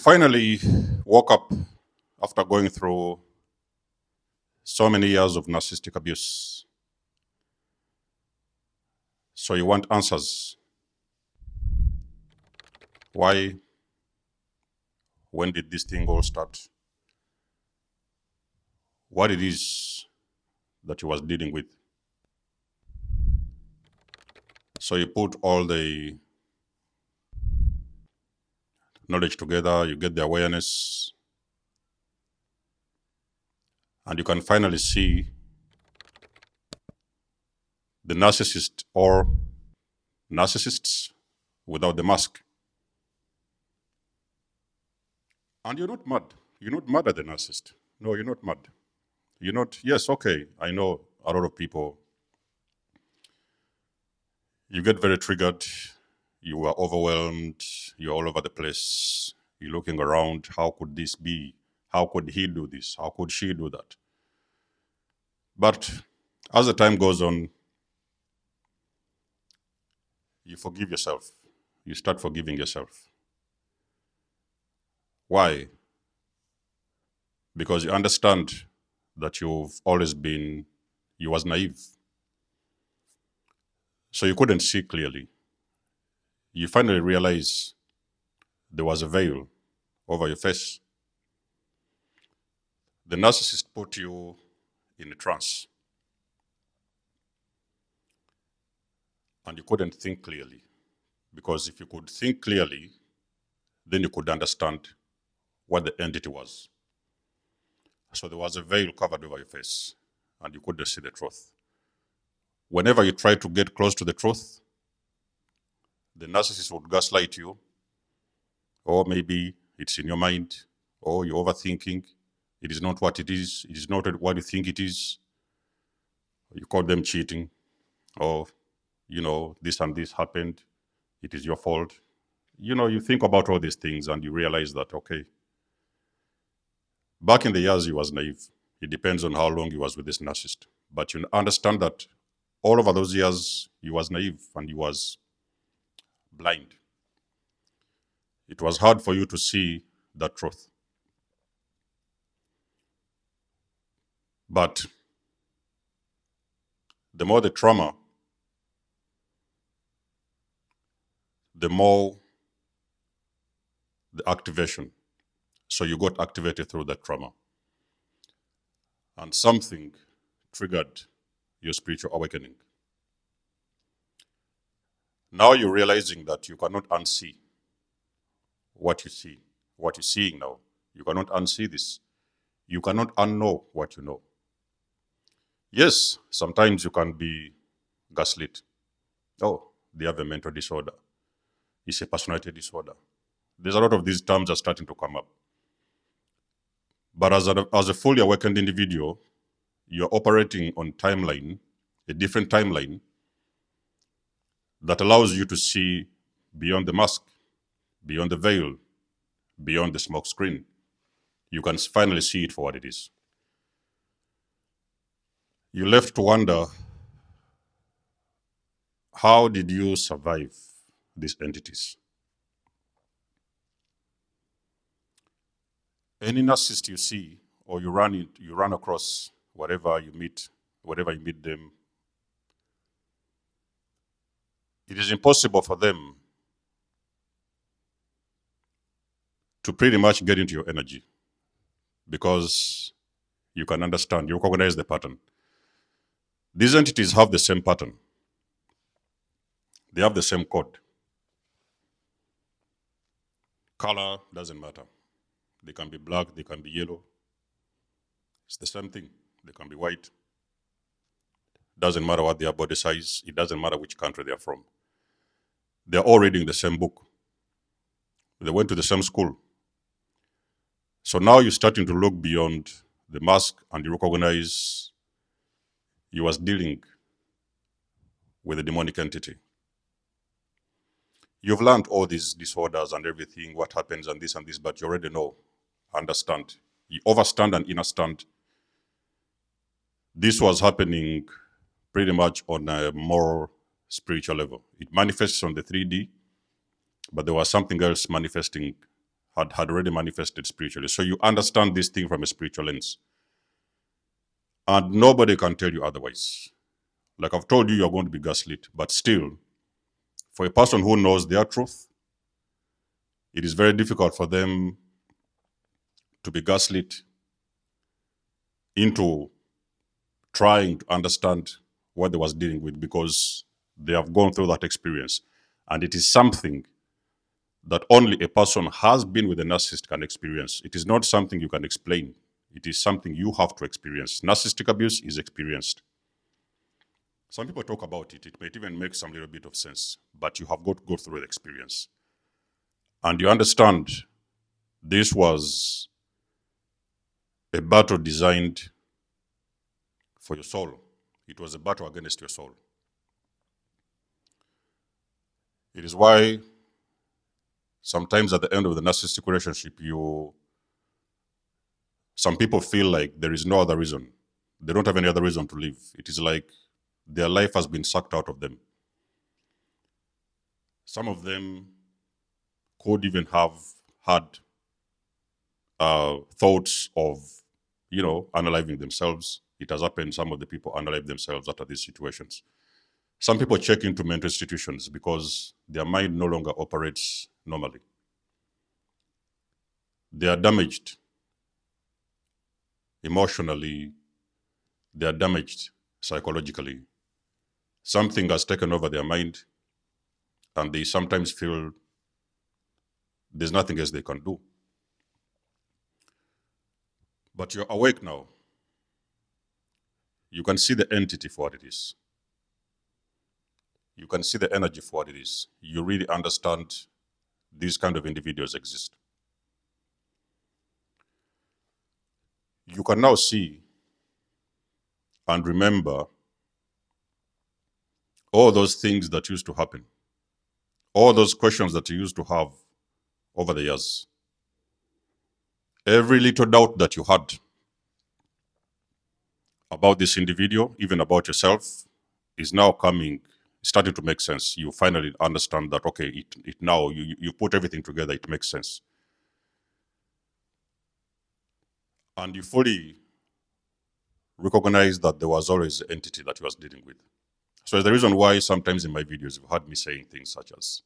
finally woke up after going through so many years of narcissistic abuse. So you want answers. Why? When did this thing all start? What it is that he was dealing with. So you put all the knowledge together, you get the awareness, and you can finally see the narcissist or narcissists without the mask. And you're not mad. You're not mad at the narcissist. No, you're not mad. You're not, yes, okay, I know a lot of people, you get very triggered, you are overwhelmed, you're all over the place, you're looking around, how could this be? How could he do this? How could she do that? But as the time goes on, you forgive yourself. You start forgiving yourself. Why? Because you understand that you've always been, you was naive. So you couldn't see clearly. You finally realize there was a veil over your face. The narcissist put you in a trance. And you couldn't think clearly. Because if you could think clearly, then you could understand what the entity was. So there was a veil covered over your face, and you couldn't see the truth. Whenever you try to get close to the truth, the narcissist would gaslight you, or maybe it's in your mind, or you're overthinking. It is not what it is. It is not what you think it is. You call them cheating, or, this and this happened. It is your fault. You think about all these things and you realize that, okay, back in the years, he was naive. It depends on how long he was with this narcissist. But you understand that all over those years, he was naive and he was blind. It was hard for you to see that truth. But the more the trauma, the more the activation. So you got activated through that trauma. And something triggered your spiritual awakening. Now you're realizing that you cannot unsee what you see, what you're seeing now. You cannot unsee this. You cannot unknow what you know. Yes, sometimes you can be gaslit. Oh, they have a mental disorder. It's a personality disorder. There's a lot of these terms are starting to come up. But as a fully awakened individual, you're operating on timeline, a different timeline that allows you to see beyond the mask, beyond the veil, beyond the smoke screen. You can finally see it for what it is. You're left to wonder, how did you survive these entities? Any narcissist you see or you run across, wherever you meet them, it is impossible for them to pretty much get into your energy because you can understand, you recognize the pattern. These entities have the same pattern. They have the same code. Color doesn't matter. They can be black, they can be yellow. It's the same thing. They can be white. Doesn't matter what their body size. It doesn't matter which country they're from. They're all reading the same book. They went to the same school. So now you're starting to look beyond the mask and you recognize you was dealing with a demonic entity. You've learned all these disorders and everything, what happens and this, but you already know, understand. You overstand and understand. This was happening pretty much on a more spiritual level. It manifests on the 3D, but there was something else had already manifested spiritually. So you understand this thing from a spiritual lens. And nobody can tell you otherwise. Like I've told you, you're going to be gaslit, but still, for a person who knows their truth, it is very difficult for them to be gaslit into trying to understand what they was dealing with, because they have gone through that experience. And it is something that only a person has been with a narcissist can experience. It is not something you can explain. It is something you have to experience. Narcissistic abuse is experienced. Some people talk about it. It might even make some little bit of sense, but you have got to go through the experience. And you understand this was a battle designed for your soul. It was a battle against your soul. It is why sometimes at the end of the narcissistic relationship, some people feel like there is no other reason. They don't have any other reason to live. It is like their life has been sucked out of them. Some of them could even have had thoughts of, unaliving themselves. It has happened. Some of the people unalive themselves after these situations. Some people check into mental institutions because their mind no longer operates normally. They are damaged emotionally. They are damaged psychologically. Something has taken over their mind, and they sometimes feel there's nothing else they can do. But you're awake now. You can see the entity for what it is. You can see the energy for what it is. You really understand these kind of individuals exist. You can now see and remember all those things that used to happen, all those questions that you used to have over the years. Every little doubt that you had about this individual, even about yourself, is now starting to make sense. You finally understand that, okay, it now, you put everything together, it makes sense. And you fully recognize that there was always an entity that you was dealing with. So it's the reason why sometimes in my videos you've heard me saying things such as,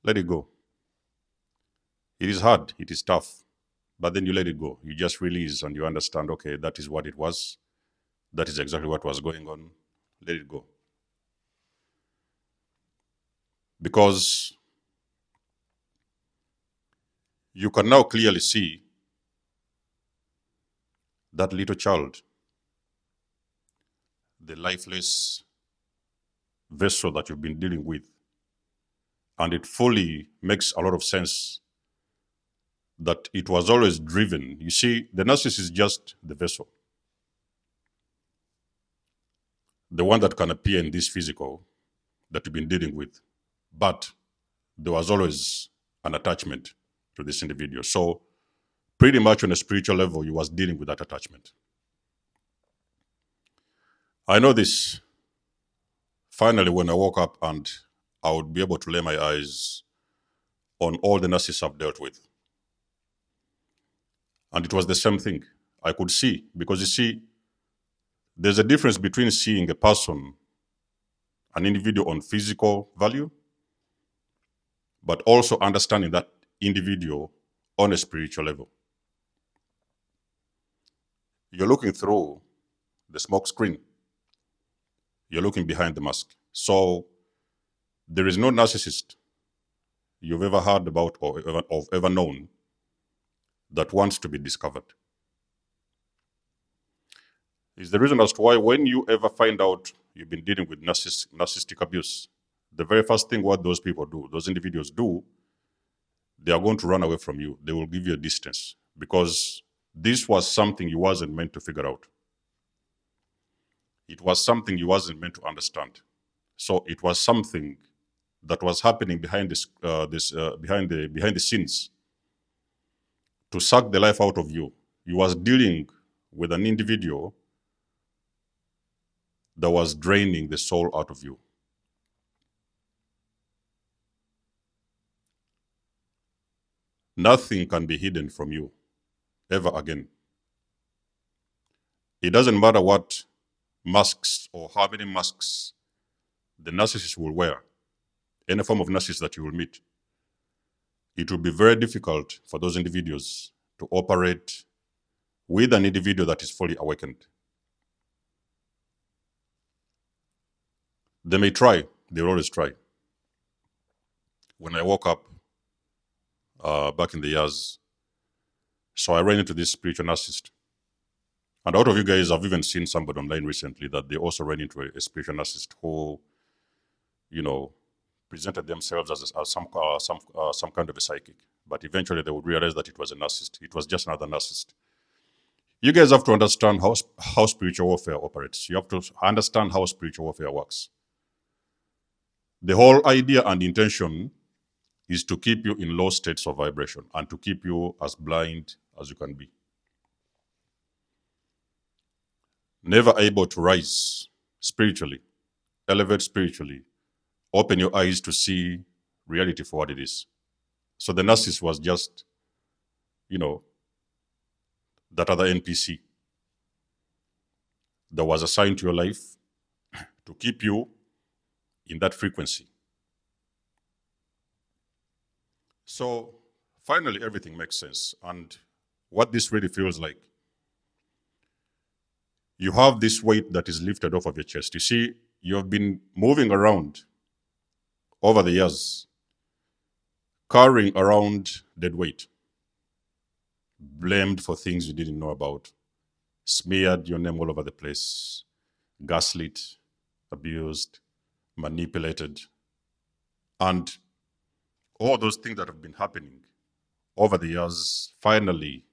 let it go. It is hard, it is tough, but then you let it go. You just release and you understand, okay, that is what it was. That is exactly what was going on. Let it go. Because you can now clearly see that little child, the lifeless vessel that you've been dealing with. And it fully makes a lot of sense that it was always driven. You see, the narcissist is just the vessel, the one that can appear in this physical that you've been dealing with. But there was always an attachment to this individual. So pretty much on a spiritual level, you was dealing with that attachment. I know this. Finally, when I woke up and I would be able to lay my eyes on all the narcissists I've dealt with. And it was the same thing. I could see, because you see, there's a difference between seeing a person, an individual on physical value, but also understanding that individual on a spiritual level. You're looking through the smoke screen. You're looking behind the mask. So there is no narcissist you've ever heard about or ever known that wants to be discovered. It's the reason as to why when you ever find out you've been dealing with narcissistic abuse, the very first thing what those people do, those individuals do, they are going to run away from you. They will give you a distance, because this was something you wasn't meant to figure out. It was something you wasn't meant to understand. So it was something that was happening behind behind the scenes to suck the life out of you. You was dealing with an individual that was draining the soul out of you. Nothing can be hidden from you ever again. It doesn't matter what masks or how many masks the narcissist will wear, any form of narcissist that you will meet. It will be very difficult for those individuals to operate with an individual that is fully awakened. They may try, they'll always try. When I woke up back in the years, so I ran into this spiritual narcissist. And a lot of you guys have even seen somebody online recently that they also ran into a spiritual narcissist who, presented themselves as some kind of a psychic. But eventually they would realize that it was a narcissist. It was just another narcissist. You guys have to understand how spiritual warfare operates. You have to understand how spiritual warfare works. The whole idea and intention is to keep you in low states of vibration and to keep you as blind as you can be. Never able to rise spiritually, elevate spiritually, open your eyes to see reality for what it is. So the narcissist was just, that other NPC that was assigned to your life to keep you in that frequency. So finally, everything makes sense. And what this really feels like, you have this weight that is lifted off of your chest. You see, you have been moving around over the years, carrying around dead weight, blamed for things you didn't know about, smeared your name all over the place, gaslit, abused, manipulated, and all those things that have been happening over the years, finally,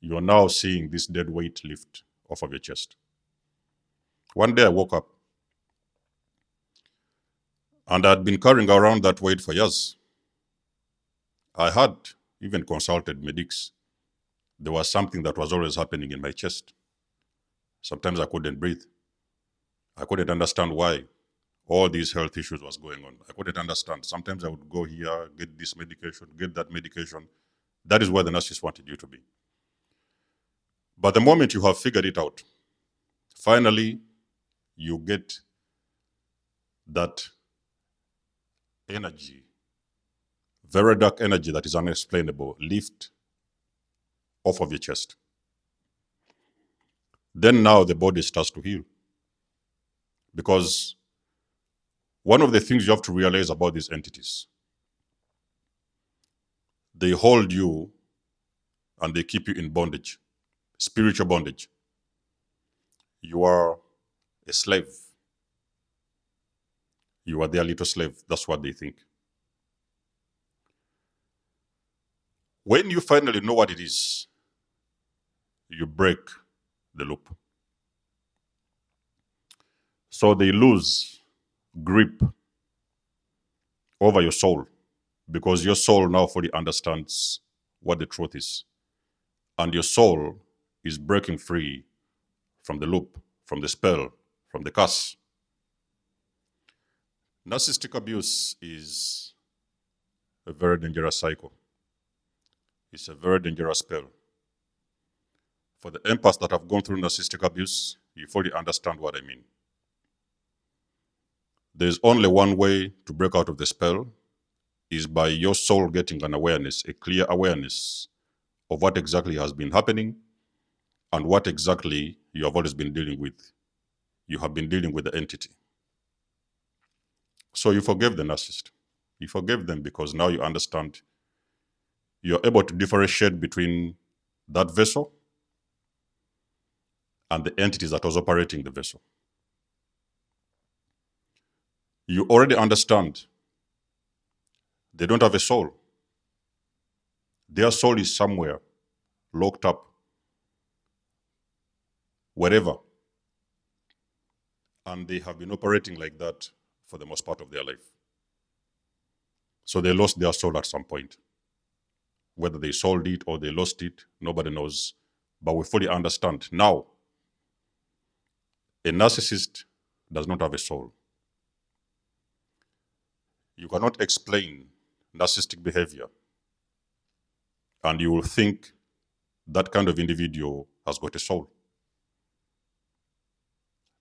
you are now seeing this dead weight lift off of your chest. One day I woke up and I'd been carrying around that weight for years. I had even consulted medics. There was something that was always happening in my chest. Sometimes I couldn't breathe. I couldn't understand why all these health issues was going on. I couldn't understand. Sometimes I would go here, get this medication, get that medication. That is where the narcissist wanted you to be. But the moment you have figured it out, finally, you get that energy, very dark energy that is unexplainable, lift off of your chest. Then now the body starts to heal. Because one of the things you have to realize about these entities, they hold you and they keep you in bondage, spiritual bondage. You are a slave. You are their little slave. That's what they think. When you finally know what it is, you break the loop. So they lose grip over your soul because your soul now fully understands what the truth is. And your soul is breaking free from the loop, from the spell, from the curse. Narcissistic abuse is a very dangerous cycle. It's a very dangerous spell. For the empaths that have gone through narcissistic abuse, you fully understand what I mean. There's only one way to break out of the spell, is by your soul getting an awareness, a clear awareness of what exactly has been happening and what exactly you have always been dealing with. You have been dealing with the entity. So you forgive the narcissist. You forgive them because now you understand. You're able to differentiate between that vessel and the entities that was operating the vessel. You already understand they don't have a soul. Their soul is somewhere, locked up, wherever. And they have been operating like that for the most part of their life. So they lost their soul at some point. Whether they sold it or they lost it, nobody knows. But we fully understand. Now, a narcissist does not have a soul. You cannot explain narcissistic behavior And you will think that kind of individual has got a soul.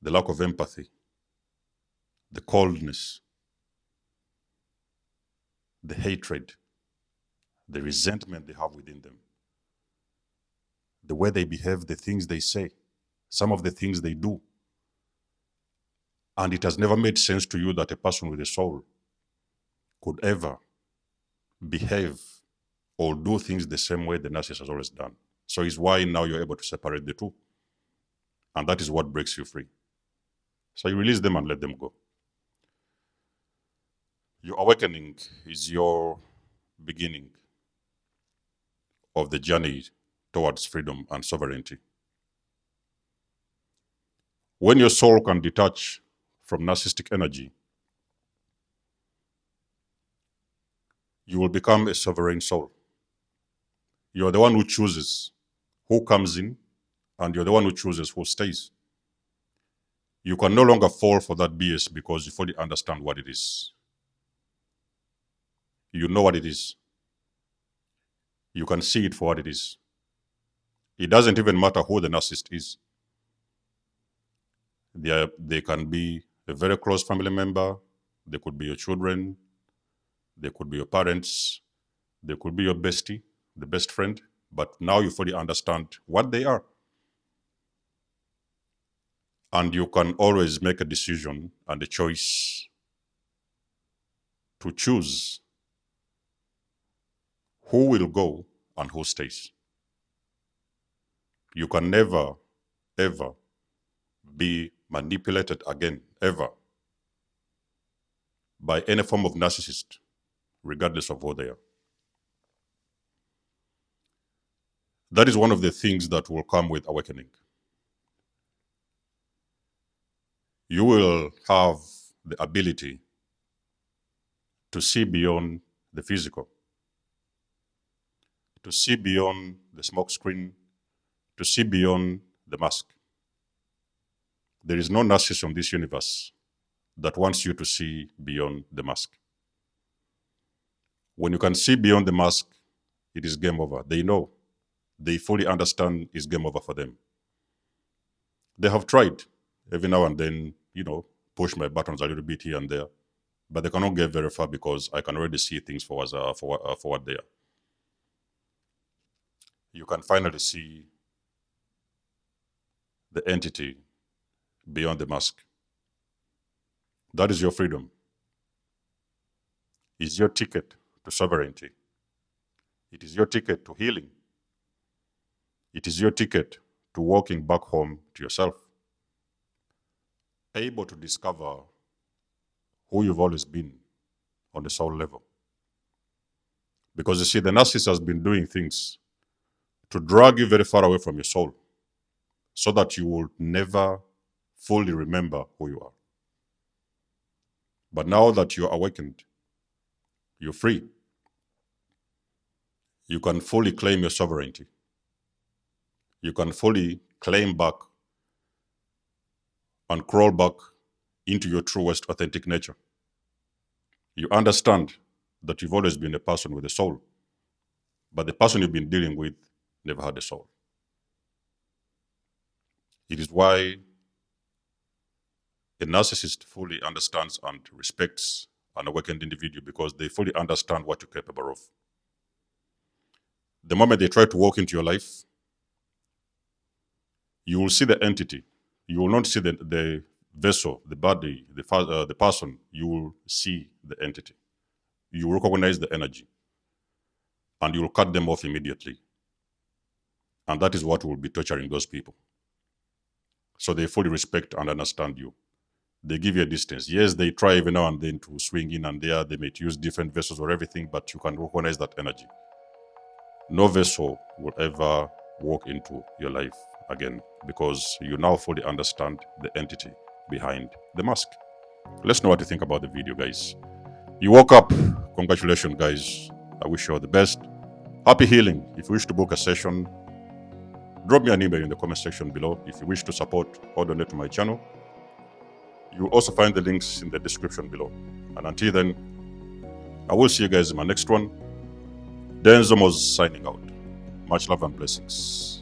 The lack of empathy, the coldness, the hatred, the resentment they have within them, the way they behave, the things they say, some of the things they do. And it has never made sense to you that a person with a soul could ever behave or do things the same way the narcissist has always done. So it's why now you're able to separate the two. And that is what breaks you free. So you release them and let them go. Your awakening is your beginning of the journey towards freedom and sovereignty. When your soul can detach from narcissistic energy, you will become a sovereign soul. You're the one who chooses who comes in, and you're the one who chooses who stays. You can no longer fall for that BS because you fully understand what it is. You know what it is. You can see it for what it is. It doesn't even matter who the narcissist is. They can be a very close family member. They could be your children. They could be your parents. They could be your bestie, the best friend. But now you fully understand what they are. And you can always make a decision and a choice to choose who will go and who stays. You can never, ever be manipulated again, ever, by any form of narcissist, regardless of who they are. That is one of the things that will come with awakening. You will have the ability to see beyond the physical, to see beyond the smoke screen, to see beyond the mask. There is no narcissist in this universe that wants you to see beyond the mask. When you can see beyond the mask, it is game over. They know. They fully understand it's game over for them. They have tried every now and then, push my buttons a little bit here and there, but they cannot get very far because I can already see things for what they are. You can finally see the entity beyond the mask. That is your freedom. It's your ticket to sovereignty. It is your ticket to healing. It is your ticket to walking back home to yourself, able to discover who you've always been on the soul level. Because you see, the narcissist has been doing things to drag you very far away from your soul so that you will never fully remember who you are. But now that you're awakened, you're free. You can fully claim your sovereignty. You can fully claim back and crawl back into your truest, authentic nature. You understand that you've always been a person with a soul, but the person you've been dealing with never had a soul. It is why a narcissist fully understands and respects an awakened individual, because they fully understand what you're capable of. The moment they try to walk into your life, you will see the entity. You will not see the vessel, the body, the person. You will see the entity. You will recognize the energy. And you will cut them off immediately. And that is what will be torturing those people. So they fully respect and understand you. They give you a distance. Yes, they try every now and then to swing in and there. They may use different vessels or everything, but you can recognize that energy. No vessel will ever walk into your life again, because you now fully understand the entity behind the mask. Let's know what you think about the video, guys. You woke up. Congratulations, guys. I wish you all the best. Happy healing. If you wish to book a session, drop me an email in the comment section below. If you wish to support or donate to my channel, you will also find the links in the description below. And until then, I will see you guys in my next one. Denzo was signing out. Much love and blessings.